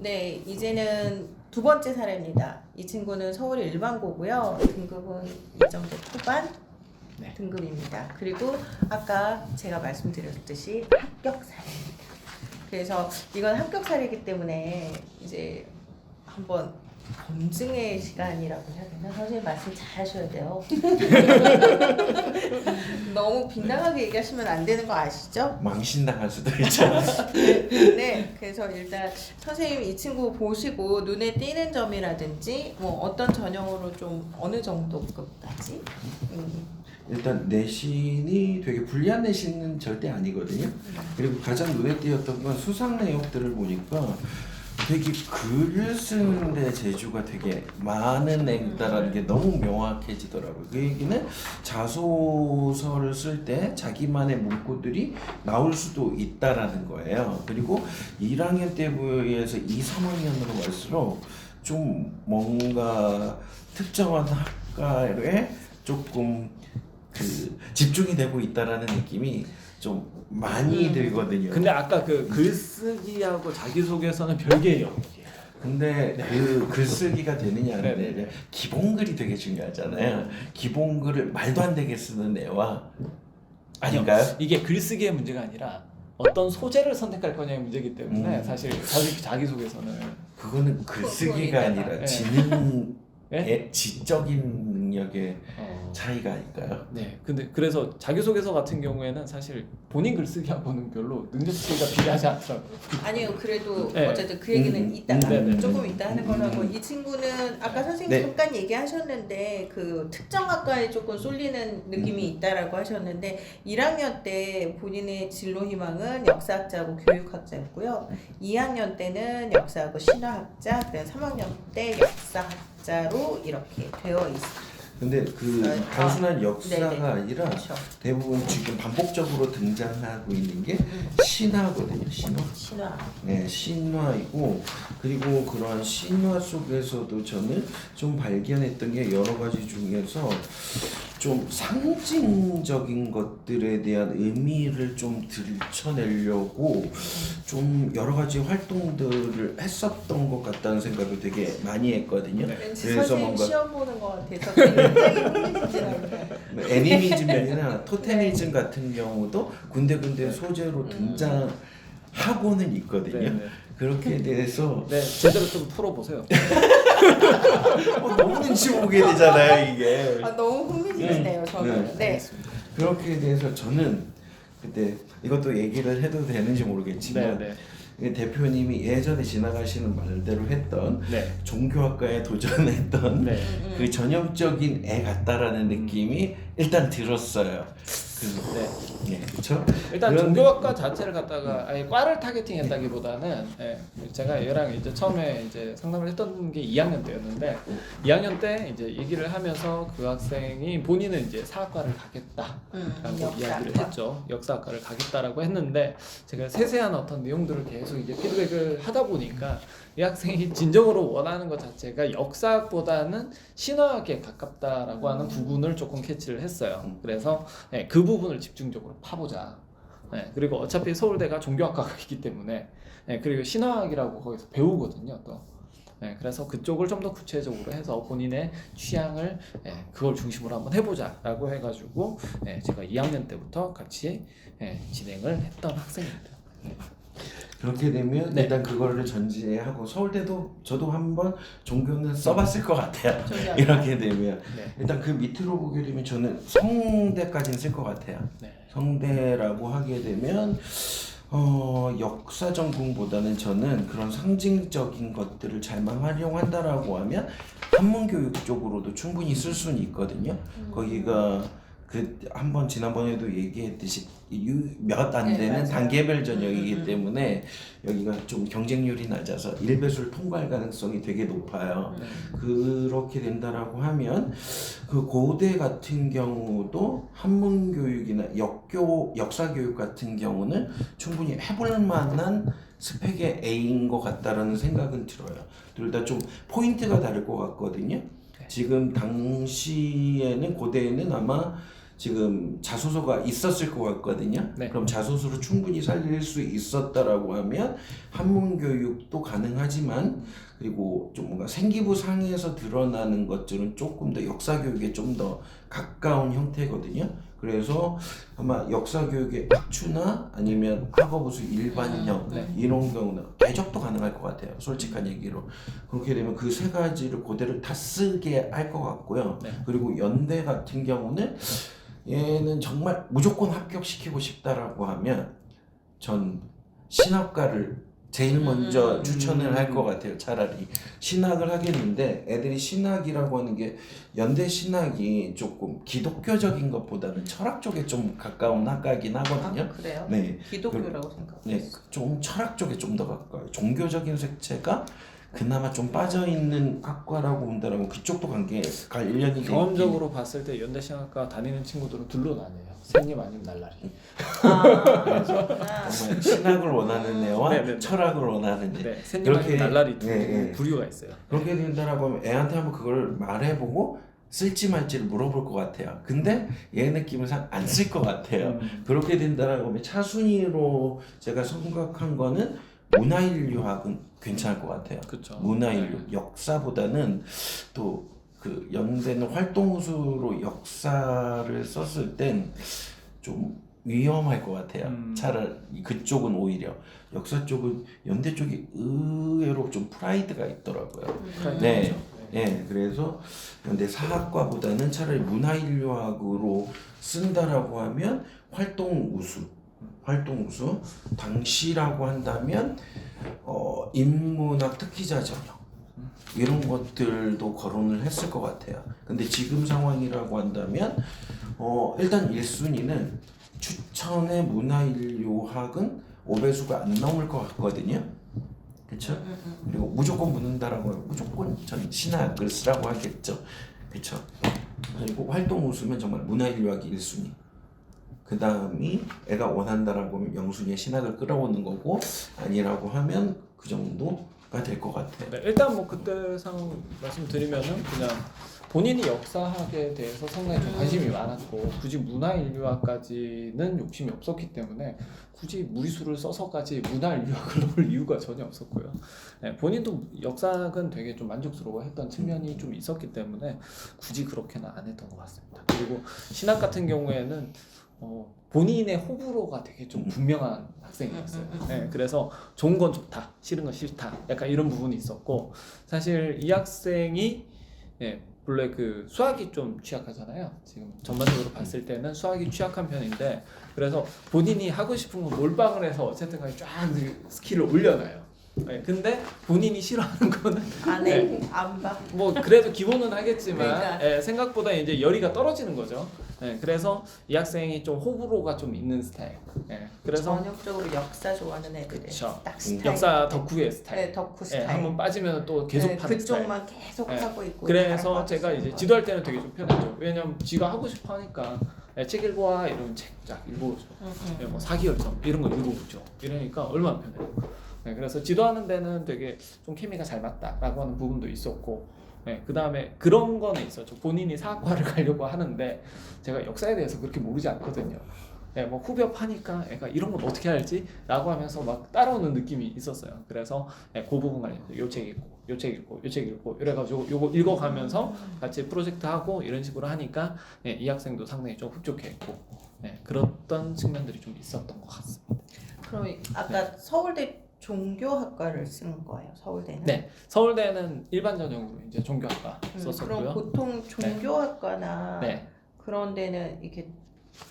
네, 이제는 두 번째 사례입니다. 이 친구는 서울 일반고고요. 등급은 2점대 초반 네. 등급입니다. 그리고 아까 제가 말씀드렸듯이 합격 사례입니다. 그래서 이건 합격 사례이기 때문에 이제 한번 검증의 시간이라고 해야 되나? 선생님 말씀 잘 하셔야 돼요. 너무 빈당하게 얘기하시면 안 되는 거 아시죠? 망신당할 수도 있죠. 네, 그래서 일단 선생님 이 친구 보시고 눈에 띄는 점이라든지 뭐 어떤 전형으로 좀 어느 정도급까지? 일단 내신이 되게 불리한 내신은 절대 아니거든요. 그리고 가장 눈에 띄었던 건 수상 내역들을 보니까 되게 글을 쓰는데 재주가 되게 많은 애다라는 게 너무 명확해지더라고요. 그 얘기는 자소서를 쓸 때 자기만의 문구들이 나올 수도 있다라는 거예요. 그리고 1학년 때부에서 2, 3학년으로 갈수록 좀 뭔가 특정한 학과에 조금 그 집중이 되고 있다라는 느낌이 좀 많이 들거든요. 근데 아까 그 글쓰기하고 자기소개서는 별개의 영역이에요. 근데 네. 그 글쓰기가 되느냐 네, 하는데 네. 기본글이 되게 중요하잖아요. 기본글을 말도 안 되게 쓰는 애와 아니요. 아닌가요? 이게 글쓰기의 문제가 아니라 어떤 소재를 선택할 거냐의 문제이기 때문에 사실 자기소개서는 그거는 글쓰기가 그거니까. 아니라 네. 지능의 네? 지적인 능력의 차이가 아닐까요? 네. 근데 그래서 자기소개서 같은 경우에는 사실 본인 글쓰기하고는 별로 능력 차이가 비례하지 않더라고요. 아니요, 그래도 네. 어쨌든 그 얘기는 이따가 네, 네. 조금 이따 하는 거라고. 이 친구는 아까 선생님 네. 잠깐 얘기하셨는데 그 특정 학과에 조금 쏠리는 느낌이 있다라고 하셨는데 1학년 때 본인의 진로 희망은 역사학자하고 교육학자였고요. 2학년 때는 역사하고 신화학자, 그다음 3학년 때 역사학자로 이렇게 되어 있습니다. 근데 그 단순한 역사가 네네. 아니라 그렇죠. 대부분 지금 반복적으로 등장하고 있는 게 신화거든요. 신화. 신화. 네, 신화이고 그리고 그러한 신화 속에서도 저는 좀 발견했던 게 여러 가지 중에서 좀 상징적인 것들에 대한 의미를 좀 들춰내려고 좀 여러 가지 활동들을 했었던 것 같다는 생각을 되게 많이 했거든요. 왠지 선생님 시험 보는 것 같아서 굉장히 흥미진진합니다. 애니미즘이나 토테미즘 같은 경우도 군데군데 소재로 등장하고는 있거든요. 네, 네. 그렇게 돼서 네, 제대로 좀 풀어보세요. 너무 눈치 보게 되잖아요 이게. 아, 너무 흥미진진해요 저는. 네. 그렇게 돼서 저는 그때 이것도 얘기를 해도 되는지 모르겠지만 네, 이게 대표님이 예전에 지나가시는 말대로 했던 네. 종교학과에 도전했던 네. 그 전형적인 애 같다라는 느낌이 일단 들었어요. 네, 그렇죠. 일단 그런데- 종교학과 자체를 갖다가 아예 과를 타겟팅했다기보다는 제가 얘랑 이제 처음에 이제 상담을 했던 게 2학년 때였는데 2학년 때 이제 얘기를 하면서 그 학생이 본인은 이제 사학과를 가겠다라고 역사학과. 이야기를 했죠. 역사학과를 가겠다라고 했는데 제가 세세한 어떤 내용들을 계속 이제 피드백을 하다 보니까 이 학생이 진정으로 원하는 것 자체가 역사학보다는 신화학에 가깝다라고 하는 부분을 조금 캐치를 했어요. 그래서 그 부분을 집중적으로 파보자. 그리고 어차피 서울대가 종교학과가 있기 때문에 그리고 신화학이라고 거기서 배우거든요. 또. 그래서 그쪽을 좀 더 구체적으로 해서 본인의 취향을 그걸 중심으로 한번 해보자라고 해가지고 제가 2학년 때부터 같이 진행을 했던 학생입니다. 그렇게 되면 네. 일단 그거를 전제하고 서울대도 저도 한번 종교는 써봤을 것 같아요. 종교학과. 이렇게 되면 네. 일단 그 밑으로 보게 되면 저는 성대까지는 쓸 것 같아요. 네. 성대라고 하게 되면 역사 전공보다는 저는 그런 상징적인 것들을 잘만 활용한다라고 하면 한문교육 쪽으로도 충분히 쓸 수는 있거든요. 거기가 그 한번 지난번에도 얘기했듯이 몇 안 네, 되는 맞아요. 단계별 전형이기 때문에 여기가 좀 경쟁률이 낮아서 일배수를 통과할 가능성이 되게 높아요. 그렇게 된다라고 하면 그 고대 같은 경우도 한문 교육이나 역사 교육 같은 경우는 충분히 해볼 만한 스펙의 A인 것 같다라는 생각은 들어요. 둘 다 좀 포인트가 다를 것 같거든요. 지금 당시에는 고대에는 아마 지금 자소서가 있었을 것 같거든요. 네. 그럼 자소서로 충분히 살릴 수 있었다라고 하면 한문 교육도 가능하지만 그리고 좀 뭔가 생기부 상에서 드러나는 것들은 조금 더 역사 교육에 좀 더 가까운 형태거든요. 그래서 아마 역사 교육의 학추나 아니면 학업우수 일반형 네. 이런 경우는 대적도 가능할 것 같아요. 솔직한 얘기로. 그렇게 되면 그 세 가지를 그대로 다 쓰게 할 것 같고요. 네. 그리고 연대 같은 경우는 얘는 정말 무조건 합격시키고 싶다라고 하면 전 신학과를 제일 먼저 추천을 할 것 같아요. 차라리 신학을 하겠는데 애들이 신학이라고 하는 게 연대 신학이 조금 기독교적인 것보다는 철학 쪽에 좀 가까운 학과이긴 하거든요. 아, 그래요? 네, 기독교라고 생각해요. 네, 좀 철학 쪽에 좀 더 가까워요. 종교적인 색채가 그나마 좀 빠져 있는 학과라고 본다면 그쪽도 관련이 경험적으로 봤을 때 연대신학과 다니는 친구들은 둘로 나뉘어요. 샘님 아니면 날라리. 아, 그렇구나. 정말 신학을 원하는 애와 네네네. 철학을 원하는 애. 네, 샘님 그렇게- 아니면 날라리 두 네. 부류가 있어요. 그렇게 된다라고 하면 애한테 한번 그걸 말해보고 쓸지 말지를 물어볼 것 같아요. 근데 얘 느낌상 안 쓸 것 같아요. 그렇게 된다라고 하면 차순위로 제가 생각한 거는 문화인류학은 괜찮을 것 같아요. 그렇죠. 문화인류 역사보다는 또 그 연대는 활동우수로 역사를 썼을 땐 좀 위험할 것 같아요. 차라리 그쪽은 오히려 역사 쪽은 연대 쪽이 의외로 좀 프라이드가 있더라고요. 네. 예, 그래서 연대 사학과보다는 차라리 문화인류학으로 쓴다라고 하면 활동우수, 당시라고 한다면 인문학 특기자 전형 이런 것들도 거론을 했을 것 같아요. 근데 지금 상황이라고 한다면 일단 1순위는 추천의 문화인류학은 5배수가 안 넘을 것 같거든요. 그렇죠? 그리고 무조건 묻는다라고 하면 무조건 전 신학을 쓰라고 하겠죠. 그렇죠? 그리고 활동 웃으면 정말 문화인류학이 1순위. 그 다음이 애가 원한다라고 하면 영순위의 신학을 끌어오는 거고 아니라고 하면 그 정도가 될 것 같아요. 네, 일단 뭐 그때 상 말씀드리면은 그냥 본인이 역사학에 대해서 상당히 좀 관심이 많았고 굳이 문화인류학까지는 욕심이 없었기 때문에 굳이 무리수를 써서까지 문화인류학을 넣을 이유가 전혀 없었고요. 네, 본인도 역사학은 되게 좀 만족스러워했던 측면이 좀 있었기 때문에 굳이 그렇게는 안 했던 것 같습니다. 그리고 신학 같은 경우에는 본인의 호불호가 되게 좀 분명한 학생이었어요. 네, 그래서 좋은 건 좋다, 싫은 건 싫다, 약간 이런 부분이 있었고 사실 이 학생이 원래 그 수학이 좀 취약하잖아요. 지금 전반적으로 봤을 때는 수학이 취약한 편인데 그래서 본인이 하고 싶은 건 몰빵을 해서 어쨌든 간에 쫙 스킬을 올려놔요. 네, 근데 본인이 싫어하는 거는 안 해, 안 봐. 뭐 그래도 기본은 하겠지만 그러니까. 생각보다 이제 열의가 떨어지는 거죠. 그래서 이 학생이 좀 호불호가 좀 있는 스타일. 그래서 전형적으로 역사 좋아하는 애들의 그쵸. 딱 스타일. 역사 덕후의 스타일. 네, 덕후 스타일. 한번 빠지면 또 계속 파는 스타일. 그쪽만 계속 하고 있고. 그래서 다른 제가 거 이제 없어요. 지도할 때는 되게 좀 편했죠. 왜냐면 지가 하고 싶어 하니까 책 읽고 와 이러면 책 쫙 읽어오죠. 뭐 사기열전 이런 거 읽어오죠. 이러니까 얼마나 편해요. 그래서 지도하는 데는 되게 좀 케미가 잘 맞다라고 하는 부분도 있었고 그 다음에 그런 거는 있었죠. 본인이 사학과를 가려고 하는데 제가 역사에 대해서 그렇게 모르지 않거든요. 뭐 후벼파니까 애가 이런 건 어떻게 알지? 라고 하면서 막 따라오는 느낌이 있었어요. 그래서 그 부분 관련해서 요 책 읽고 요 책 읽고 요 책 읽고 이래가지고 요거 읽어가면서 같이 프로젝트 하고 이런 식으로 하니까 이 학생도 상당히 좀 흡족했고 그랬던 측면들이 좀 있었던 것 같습니다. 그럼 아까 서울대 종교학과를 쓴 거예요. 서울대는. 네, 서울대는 일반 전형으로 이제 종교학과 그럼 썼었고요. 보통 종교학과나 네. 그런 데는 이렇게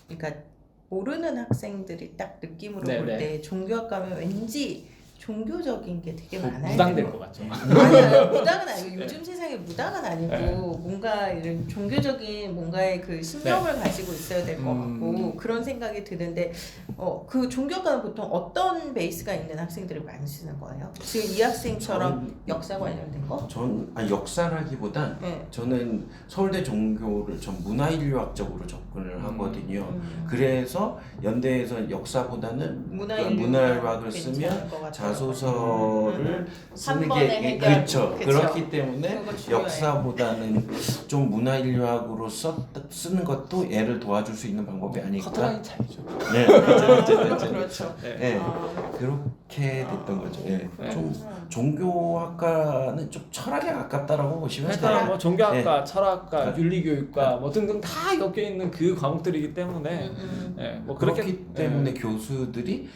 그러니까 모르는 학생들이 딱 느낌으로 네, 볼 네. 때 종교학과면 왠지 종교적인 게 되게 많아요. 무당될 것 같죠. 아니요, 무당은 아니고 네. 요즘 세상에 무당은 아니고 네. 뭔가 이런 종교적인 뭔가의 그 신념을 가지고 있어야 될 것 같고 그런 생각이 드는데 그 종교과는 보통 어떤 베이스가 있는 학생들을 많이 쓰는 거예요? 지금 이 학생처럼 역사 관련된 거? 역사라기보단 네. 저는 서울대 종교를 전 문화인류학적으로 접근을 하거든요. 그래서 연대에서 역사보다는 문화인류학을 쓰면 괜찮을 것 같다. 자소서를 쓰는 번에 게 해결. 그렇죠. 그쵸. 그렇기 때문에 그거 중요해요. 역사보다는 좀 문화인류학으로 쓰는 것도 얘를 도와줄 수 있는 방법이 아닐까. 커트라인 차이죠. 네, 그렇죠. 그렇죠. 네. 네, 아, 그렇게 됐던 거죠. 예. 네. 좀 종교학과는 좀 철학에 가깝다라고 보시면 그러니까 돼요. 뭐 종교학과, 네. 철학과, 네. 윤리교육과 뭐 등등 다 엮여 있는 그 과목들이기 때문에 뭐 그렇게 그렇기 때문에 교수들이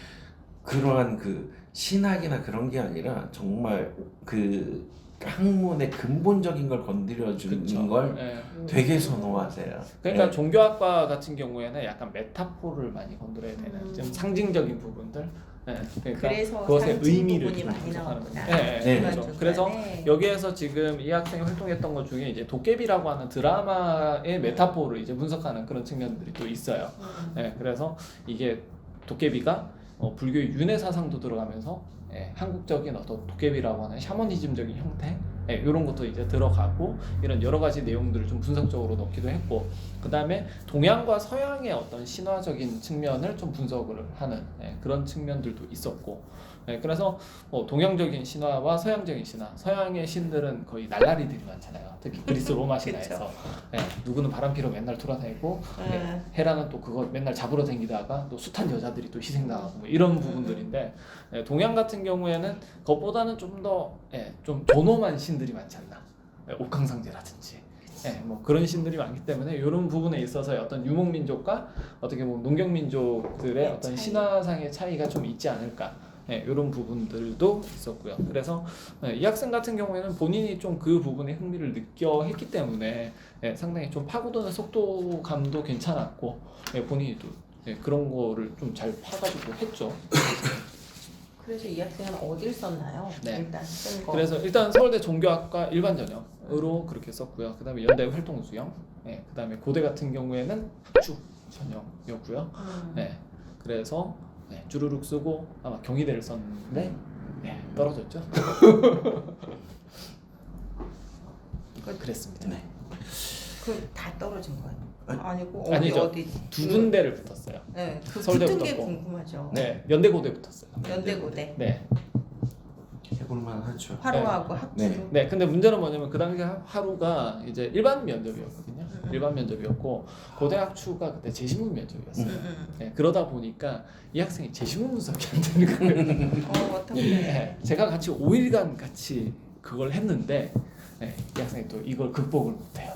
그러한 그 신학이나 그런 게 아니라 정말 그 학문의 근본적인 걸 건드려주는 그쵸. 걸 예. 되게 선호하세요. 그러니까 네. 종교학과 같은 경우에는 약간 메타포를 많이 건드려야 되는 좀 상징적인 부분들. 예. 그러니까 그래서 그것의 상징 의미를 부분이 좀 많이 분석하는 나오구나. 거예요. 예, 예, 네. 그렇죠. 중간중간에. 그래서 여기에서 지금 이 학생이 활동했던 것 중에 이제 도깨비라고 하는 드라마의 메타포를 이제 분석하는 그런 측면들이 또 있어요. 예, 그래서 이게 도깨비가 불교의 윤회 사상도 들어가면서 한국적인 어떤 도깨비라고 하는 샤머니즘적인 형태 이런 것도 이제 들어가고 이런 여러 가지 내용들을 좀 분석적으로 넣기도 했고 그 다음에 동양과 서양의 어떤 신화적인 측면을 좀 분석을 하는 그런 측면들도 있었고 그래서 동양적인 신화와 서양적인 신화 서양의 신들은 거의 날라리들이 많잖아요. 특히 그리스 로마 신화에서 누구는 바람피로 맨날 돌아다니고 헤라는 또 그거 맨날 잡으러 다니다가 또 숱한 여자들이 또 희생당하고 뭐 이런 부분들인데 동양 같은 경우에는 그것보다는 좀 더 좀 존엄한 신들이 많지 않나. 옥황상제라든지 뭐 그런 신들이 많기 때문에 이런 부분에 있어서 어떤 유목민족과 어떻게 보면 농경민족들의 어떤 신화상의 차이가 좀 있지 않을까. 이런 부분들도 있었고요. 그래서 이 학생 같은 경우에는 본인이 좀 그 부분에 흥미를 느껴 했기 때문에 상당히 좀 파고드는 속도감도 괜찮았고 본인이 또 그런 거를 좀 잘 파가지고 했죠. 그래서 이 학생은 어딜 썼나요? 네. 일단 쓴 거. 그래서 일단 서울대 종교학과 일반 전형으로 그렇게 썼고요. 그다음에 연대 활동 수영, 그다음에 고대 같은 경우에는 학주 전형이었고요. 그래서 주르륵 쓰고 아마 경희대를 썼는데 떨어졌죠. 그랬습니다. 네. 그다 떨어진 거예요? 아니고 아니죠. 어디 두 군데를 붙었어요. 네, 그 서울대 붙은 게 붙었고. 궁금하죠. 네, 연대고대 붙었어요. 연대고대 네, 해볼만 하죠. 화로하고 학주로. 네. 근데 문제는 뭐냐면 그 당시 하루가 이제 일반 면접이었거든요. 일반 면접이었고 고대 학추가 그때 재신문 면접이었어요. 그러다 보니까 이 학생이 재신문 분석이 안 되는 거예요. 어떻게? 제가 같이 5일간 같이 그걸 했는데 이 학생이 또 이걸 극복을 못해요.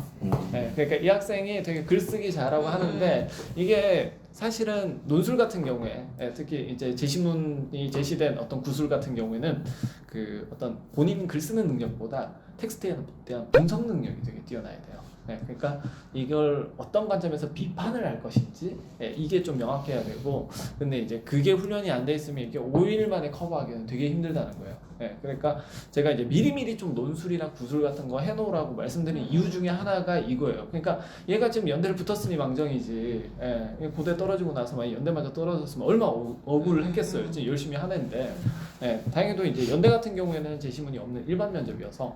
그러니까 이 학생이 되게 글쓰기 잘하고 하는데 이게 사실은 논술 같은 경우에 특히 이제 제시문이 제시된 어떤 구술 같은 경우에는 그 어떤 본인 글 쓰는 능력보다 텍스트에 대한 분석 능력이 되게 뛰어나야 돼요. 그러니까 이걸 어떤 관점에서 비판을 할 것인지 이게 좀 명확해야 되고 근데 이제 그게 훈련이 안 돼 있으면 이게 5일 만에 커버하기는 되게 힘들다는 거예요. 그러니까 제가 이제 미리미리 좀 논술이나 구술 같은 거 해놓으라고 말씀드린 이유 중에 하나가 이거예요. 그러니까 얘가 지금 연대를 붙었으니 망정이지 고대 떨어지고 나서 만약 연대마저 떨어졌으면 얼마나 억울을 했겠어요. 지금 열심히 하는데 다행히도 이제 연대 같은 경우에는 제시문이 없는 일반 면접이어서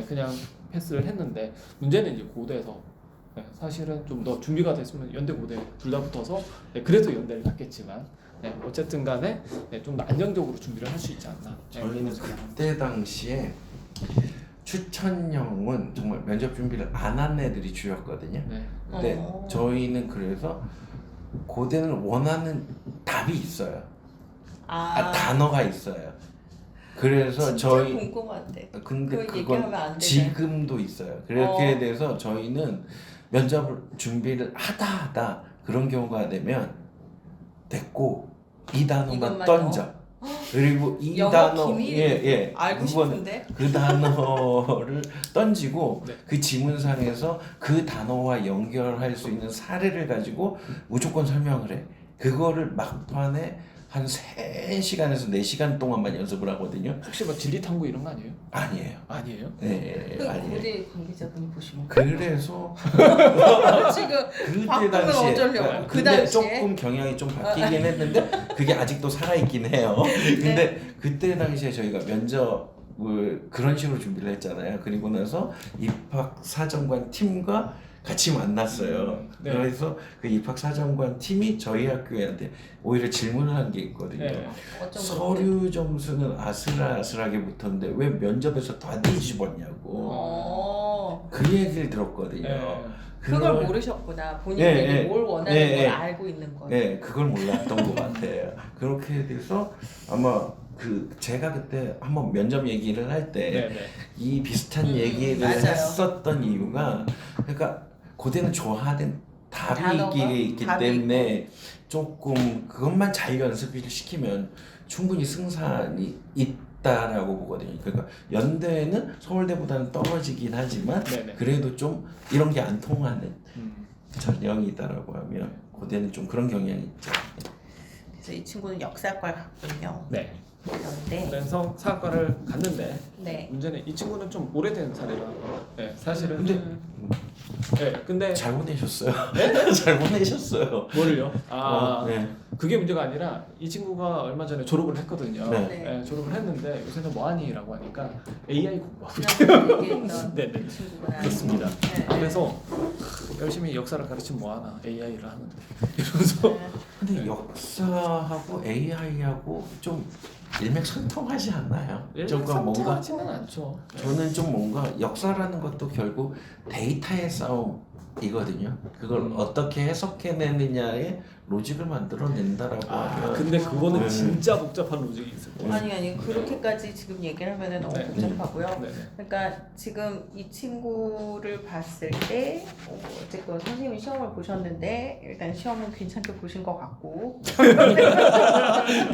그냥 패스를 했는데 문제는 이제 고대에서 사실은 좀 더 준비가 됐으면 연대 고대 둘 다 붙어서 그래도 연대를 갔겠지만 어쨌든 간에 좀 더 안정적으로 준비를 할 수 있지 않나. 저희는 그때 당시에 추천형은 정말 면접 준비를 안 한 애들이 주였거든요. 근데 저희는 그래서 고대는 원하는 답이 있어요. 단어가 있어요. 그래서 저희 궁금한데. 근데 그거 얘기하면 안 그건 되네. 지금도 있어요. 그렇게 돼서 저희는 면접을 준비를 하다 그런 경우가 되면 됐고 이 단어만 이것만 던져. 그리고 이 영어 단어 기밀 알고 싶은데. 그 단어를 던지고 네. 그 지문상에서 그 단어와 연결할 수 있는 사례를 가지고 무조건 설명을 해. 그거를 막판에 한 3시간에서 4시간 동안만 연습을 하거든요. 혹시 뭐 진리탐구 이런 거 아니에요? 아니에요. 아니에요? 네, 그 아니에요. 고대 관계자분이 보시면 그래서 지금 그때 바꾸면 당시에 어쩌려고. 그 근데 당시에 조금 경향이 좀 바뀌긴 했는데 그게 아직도 살아있긴 해요. 근데 그때 당시에 저희가 면접을 그런 식으로 준비를 했잖아요. 그리고 나서 입학 사정관 팀과 같이 만났어요. 네. 그래서 그 입학사정관 팀이 저희 학교한테 오히려 질문을 한 게 있거든요. 네. 어쩜 서류 점수는 아슬아슬하게 붙었는데 왜 면접에서 다 뒤집었냐고 그 얘기를 들었거든요. 네. 그걸 모르셨구나. 본인들이 네, 뭘 원하는 네, 걸 네. 알고 있는 거예요. 네, 그걸 몰랐던 것 같아요. 그렇게 돼서 아마 제가 그때 한번 면접 얘기를 할 때 이 네. 비슷한 얘기를 맞아요. 했었던 이유가 그러니까 고대는 좋아하는 답이 단어가? 있기 답이 때문에 조금 그것만 잘 연습을 시키면 충분히 승산이 있다라고 보거든요. 그러니까 연대는 서울대보다는 떨어지긴 하지만 네네. 그래도 좀 이런 게 안 통하는 음. 전형이다라고 하면 고대는 좀 그런 경향이 있죠. 그래서 이 친구는 역사과를 갔군요. 네. 그런데 그래서 사학과를 갔는데 네. 문제는 이 친구는 좀 오래된 사례라. 네, 사실은. 근데 네, 근데 잘 보내셨어요. 잘 보내셨어요. 뭐를요? 아, 네. 그게 문제가 아니라 이 친구가 얼마 전에 졸업을 했거든요. 네. 네, 졸업을 했는데 요새는 뭐하니라고 하니까 AI 공부하고 있대요. 지난번에 얘기했던 네, 네. 그 친구구나. 그렇습니다. 네. 그래서 열심히 역사를 가르치면 뭐하나 AI를 하는데 이러면서 네. 근데 역사하고 AI하고 좀 일맥상통하지 않나요? 조금 뭔가 일맥상통하지는 않죠. 저는 좀 뭔가 역사라는 것도 결국 데이터의 싸움이거든요. 그걸 어떻게 해석해내느냐에 로직을 만들어낸다라고 하면 근데 그거는 네. 진짜 복잡한 로직이 있을 거예요. 아니 그렇게까지 지금 얘기를 하면은 너무 네. 복잡하고요. 네, 네. 그러니까 지금 이 친구를 봤을 때 어쨌건 선생님이 시험을 보셨는데 일단 시험은 괜찮게 보신 것 같고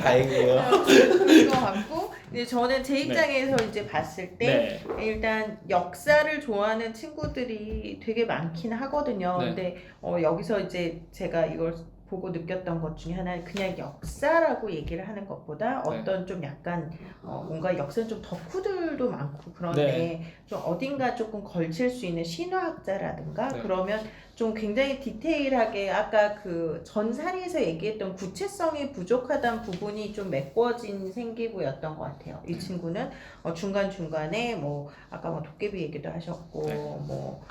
다행이에요. 보신 것 같고 이제 저는 제 입장에서 이제 봤을 때 네. 일단 역사를 좋아하는 친구들이 되게 많긴 하거든요. 네. 근데 여기서 이제 제가 이걸 보고 느꼈던 것 중에 하나는 그냥 역사라고 얘기를 하는 것보다 네. 어떤 좀 약간 뭔가 역사는 좀 덕후들도 많고 그런데 네. 좀 어딘가 조금 걸칠 수 있는 신화학자라든가 네. 그러면 좀 굉장히 디테일하게 아까 그 전사리에서 얘기했던 구체성이 부족하다는 부분이 좀 메꿔진 생기부였던 것 같아요. 이 친구는 중간중간에 뭐 아까 뭐 도깨비 얘기도 하셨고 네. 뭐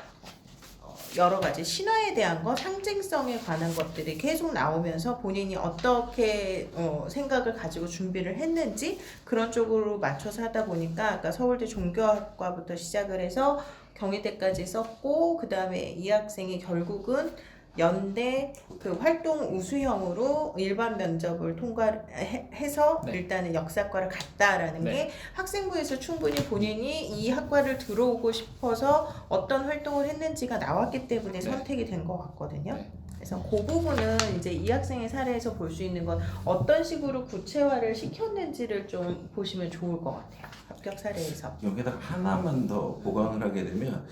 여러 가지 신화에 대한 거, 상징성에 관한 것들이 계속 나오면서 본인이 어떻게 생각을 가지고 준비를 했는지 그런 쪽으로 맞춰서 하다 보니까 아까 서울대 종교학과부터 시작을 해서 경희대까지 썼고 그 다음에 이 학생이 결국은 연대 그 활동 우수형으로 일반 면접을 통과해서 네. 일단은 역사과를 갔다라는 네. 게 학생부에서 충분히 본인이 이 학과를 들어오고 싶어서 어떤 활동을 했는지가 나왔기 때문에 네. 선택이 된 것 같거든요. 네. 그래서 그 부분은 이제 이 학생의 사례에서 볼 수 있는 건 어떤 식으로 구체화를 시켰는지를 좀 보시면 좋을 것 같아요. 합격 사례에서. 여기다가 하나만 더 보강을 하게 되면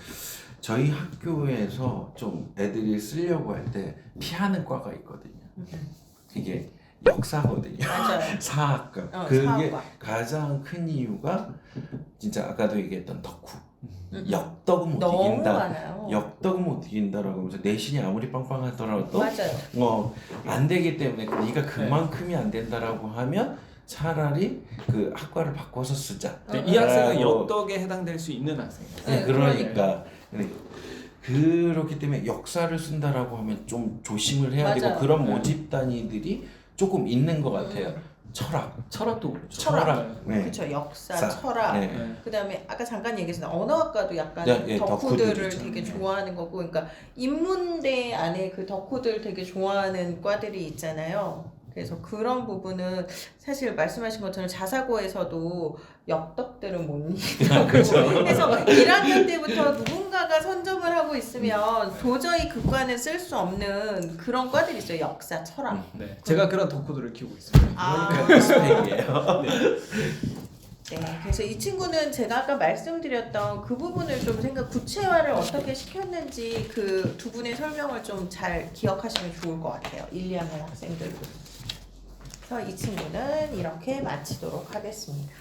저희 학교에서 좀 애들이 쓰려고 할 때 피하는 과가 있거든요. 이게 역사거든요. 맞아요. 사학과. 그게 사학과. 가장 큰 이유가 진짜 아까도 얘기했던 덕후. 음. 역덕은 못 너무 이긴다. 많아요. 역덕은 못 이긴다라고 하면서 내신이 아무리 빵빵하더라도 맞아요. 안 되기 때문에 네가 그만큼이 안 된다라고 하면 차라리 그 학과를 바꿔서 쓰자. 이 학생은 라고. 역덕에 해당될 수 있는 학생이에요. 네, 네, 그러니까 그렇기 때문에 역사를 쓴다라고 하면 좀 조심을 해야 맞아요. 되고 그런 네. 모집 단위들이 조금 있는 것 같아요. 철학도 그렇죠. 철학. 네. 그렇죠. 역사, 사. 철학. 네. 네. 그다음에 아까 잠깐 얘기했던 언어학과도 약간 네, 예, 덕후들을 덕후들이죠. 되게 네. 좋아하는 거고, 그러니까 인문대 안에 그 덕후들 되게 좋아하는 과들이 있잖아요. 그래서 그런 부분은 사실 말씀하신 것처럼 자사고에서도 역덕들은 못 이기고 그래서 1학년 때부터 누군가가 선점을 하고 있으면 도저히 그 과는 쓸 수 없는 그런 과들이 있어요. 역사, 철학. 네. 제가 그런 덕후들을 키우고 있습니다. 그러니까 스펙이에요. 네, 그래서 이 친구는 제가 아까 말씀드렸던 그 부분을 좀 구체화를 어떻게 시켰는지 그 두 분의 설명을 좀 잘 기억하시면 좋을 것 같아요. 1, 2학년 학생들. 그래서 이 친구는 이렇게 마치도록 하겠습니다.